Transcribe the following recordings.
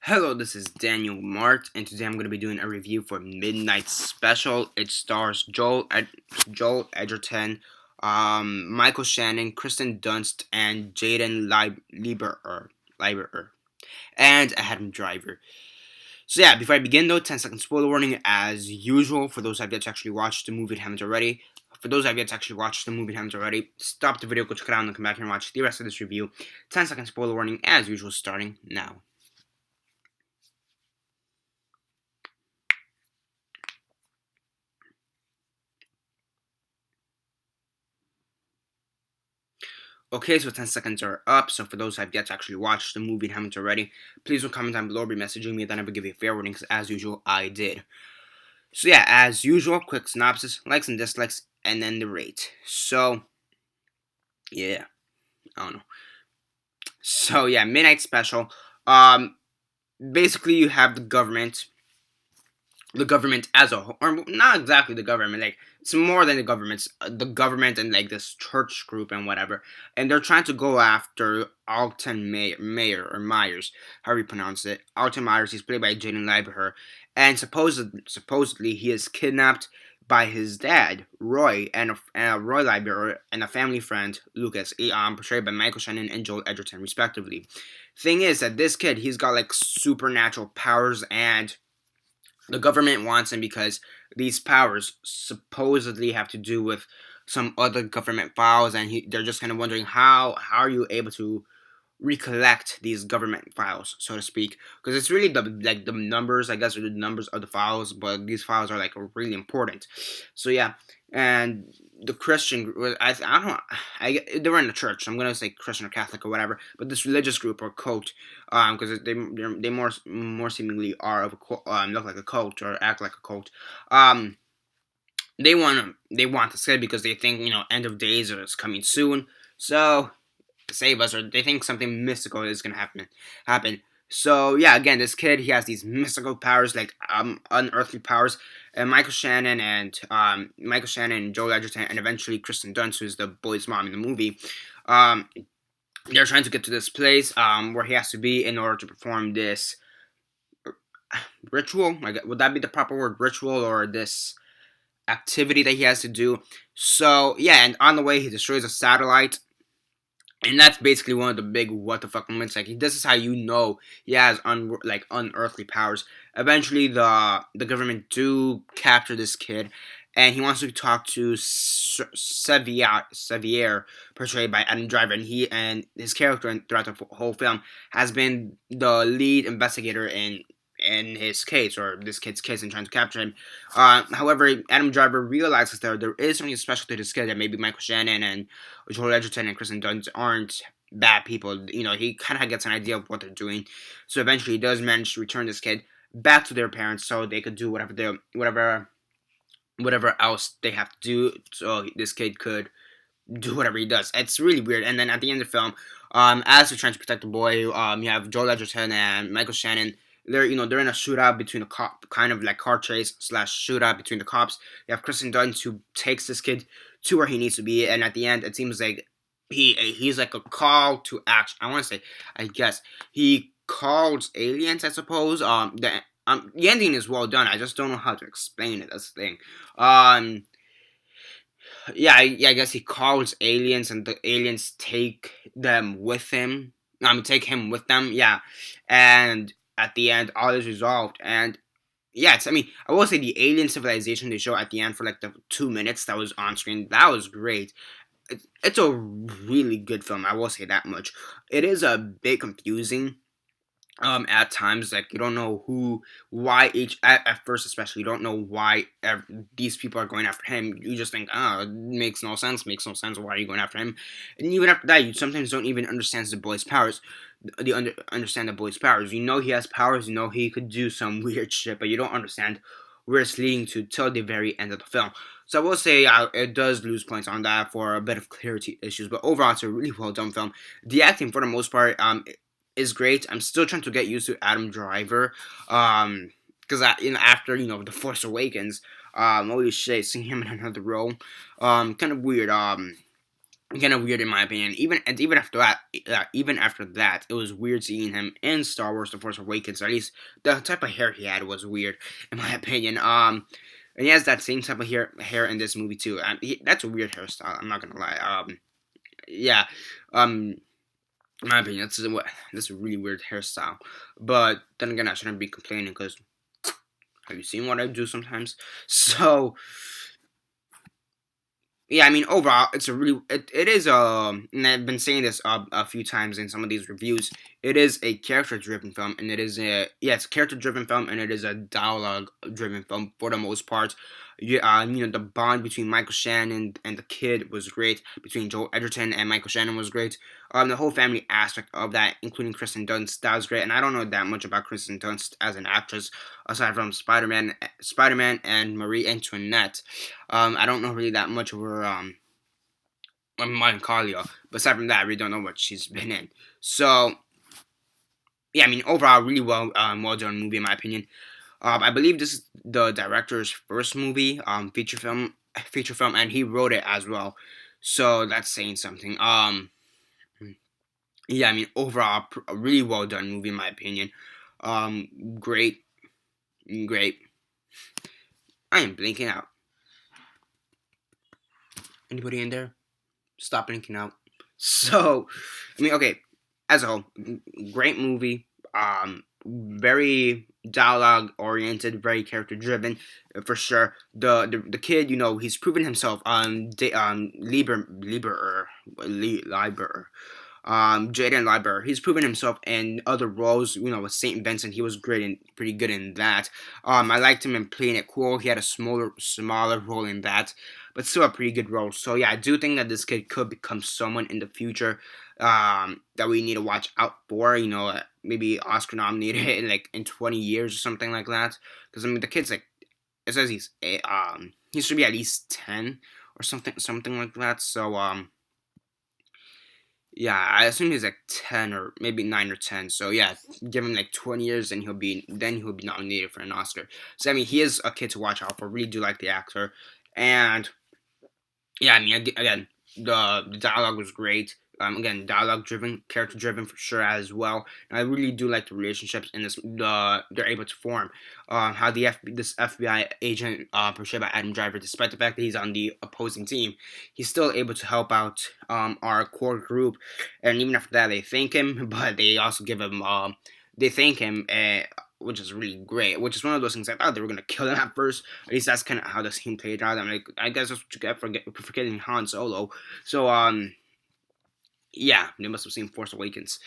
Hello, this is Daniel Mart, and today I'm going to be doing a review for Midnight Special. It stars Joel Edgerton, Michael Shannon, Kristen Dunst, and Jaden Lieberer, and Adam Driver. So yeah, before I begin though, 10 second spoiler warning as usual for those who have yet to actually watch the movie and haven't already. For those who have yet to actually watch the movie and haven't already, stop the video, go check it out, and then come back here and watch the rest of this review. 10 second spoiler warning as usual, starting now. Okay, so 10 seconds are up. So for those who have yet to actually watch the movie and haven't already, please don't comment down below or be messaging me. Then I will give you a fair warning because as usual, I did. So yeah, as usual, quick synopsis, likes and dislikes, and then the rate. So, yeah, I don't know. So yeah, Midnight Special. Basically you have the government as a whole, or not exactly the government, like it's more than the government and like this church group and whatever, and they're trying to go after Alton Mayer or Myers, however you pronounce it. Alton Myers, he's played by Jaden Lieberher, and supposedly he is kidnapped by his dad Roy and Roy Lieberher and a family friend Lucas, portrayed by Michael Shannon and Joel Edgerton respectively. Thing is that this kid, he's got like supernatural powers, and the government wants him because these powers supposedly have to do with some other government files, and they're just kind of wondering how are you able to recollect these government files, so to speak, because it's really the numbers, I guess, are the numbers of the files, but these files are like really important. So yeah, and the Christian, I don't know, they were in the church, so I'm gonna say Christian or Catholic or whatever, but this religious group or cult, because they more seemingly are of look like a cult or act like a cult. They want to say because they think end of days is coming soon. So save us, or they think something mystical is gonna happen. So yeah, again, this kid, he has these mystical powers, like unearthly powers, and Michael Shannon and Joel Edgerton, and eventually Kristen Dunst, who's the boy's mom in the movie. Um, they're trying to get to this place where he has to be in order to perform this ritual. Like, would that be the proper word, ritual, or this activity that he has to do? So yeah, and on the way, he destroys a satellite. And that's basically one of the big what the fuck moments. Like, this is how you know he has unearthly powers. Eventually, the government do capture this kid, and he wants to talk to Sevier, portrayed by Adam Driver, and he and his character throughout the whole film has been the lead investigator in his case, or this kid's case, and trying to capture him. However, Adam Driver realizes there is something special to this kid, that maybe Michael Shannon and Joel Edgerton and Kristen Dunst aren't bad people. He kind of gets an idea of what they're doing. So eventually, he does manage to return this kid back to their parents, so they could do whatever else they have to do. So this kid could do whatever he does. It's really weird. And then at the end of the film, as they're trying to protect the boy, you have Joel Edgerton and Michael Shannon. They're in a shootout between a cop, kind of like car chase slash shootout between the cops. You have Kristen Dunst, who takes this kid to where he needs to be, and at the end, it seems like he's like a call to action. I want to say, I guess he calls aliens, I suppose. The ending is well done. I just don't know how to explain it. That's the thing. Um, I guess he calls aliens, and the aliens take them with him. Take him with them. Yeah, and at the end, all is resolved. And yeah, I will say the alien civilization they show at the end for like the 2 minutes that was on screen, that was great. It's a really good film. I will say that much. It is a bit confusing at times, like you don't know why at first, especially, you don't know why these people are going after him. You just think, oh, it makes no sense, why are you going after him? And even after that, you sometimes don't even understand the boy's powers. Understand the boy's powers. You know he has powers, you know he could do some weird shit, but you don't understand where it's leading to till the very end of the film. So I will say it does lose points on that for a bit of clarity issues, but overall it's a really well done film. The acting, for the most part, is great. I'm still trying to get used to Adam Driver, because after The Force Awakens, holy shit, seeing him in another role, kind of weird. kind of weird in my opinion. Even after that, it was weird seeing him in Star Wars: The Force Awakens. At least the type of hair he had was weird, in my opinion. And he has that same type of hair in this movie too. That's a weird hairstyle. I'm not gonna lie. Yeah. Um, in my opinion, that's a really weird hairstyle. But then again, I shouldn't be complaining because have you seen what I do sometimes? So yeah, I mean, overall, it is and I've been saying this a few times in some of these reviews. It is a character driven film, and it's a character driven film, and it is a dialogue driven film for the most part. The bond between Michael Shannon and the kid was great. Between Joel Edgerton and Michael Shannon was great. The whole family aspect of that, including Kristen Dunst, that was great. And I don't know that much about Kristen Dunst as an actress, aside from Spider-Man, and Marie Antoinette. I don't know really that much of her Melancholia, but aside from that, I really don't know what she's been in. So yeah, I mean overall, really well done movie in my opinion. I believe this is the director's first movie, feature film, and he wrote it as well. So that's saying something. Yeah, I mean overall, a really well done movie in my opinion. Great, great. I am blinking out. Anybody in there? Stop blinking out. So, I mean, okay, as a whole, great movie. Very dialogue oriented, very character driven, for sure. The kid, he's proven himself. Lieber, Jaden Lieber. He's proven himself in other roles. With Saint Vincent, he was great and pretty good in that. I liked him in Playing It Cool. He had a smaller role in that, but still a pretty good role. So yeah, I do think that this kid could become someone in the future that we need to watch out for. Maybe Oscar nominated in 20 years or something like that. Because I mean, the kid's it says he should be at least 10 or something like that. So yeah, I assume he's 10 or maybe 9 or 10. So yeah, give him 20 years and he'll be nominated for an Oscar. So I mean, he is a kid to watch out for. Really do like the actor. And yeah, I mean, again, the dialogue was great. Again, dialogue driven, character driven for sure as well. And I really do like the relationships in this. They're able to form. How this FBI agent portrayed by Adam Driver, despite the fact that he's on the opposing team, he's still able to help out our core group. And even after that, they thank him, but they also give him they thank him. Which is really great. Which is one of those things I thought they were gonna kill him at first. At least that's kind of how the scene played out. I'm like, I guess that's what you get for getting Han Solo. So yeah, they must have seen Force Awakens.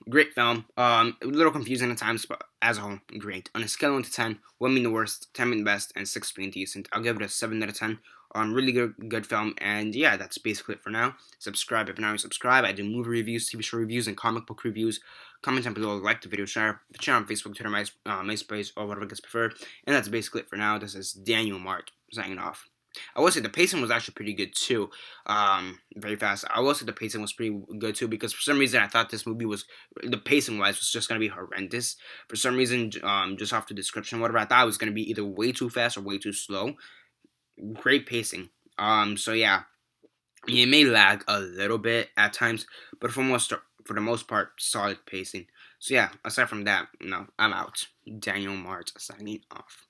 Great film. A little confusing at times, but as a whole, great. On a scale of 1 to 10, 1 being the worst, 10 being the best, and 6 being decent, I'll give it a 7 out of 10. Really good film, and yeah, that's basically it for now. Subscribe if you're not already subscribed. I do movie reviews, TV show reviews, and comic book reviews. Comment down below, like the video, share on Facebook, Twitter, MySpace, or whatever gets preferred. And that's basically it for now. This is Daniel Mart signing off. I will say the pacing was actually pretty good too. Very fast. I will say the pacing was pretty good too because for some reason I thought this movie the pacing wise was just gonna be horrendous. For some reason, just off the description, whatever, I thought it was gonna be either way too fast or way too slow. Great pacing. So yeah, it may lag a little bit at times, but for the most part, solid pacing. So yeah, aside from that, no, I'm out. Daniel Mart signing off.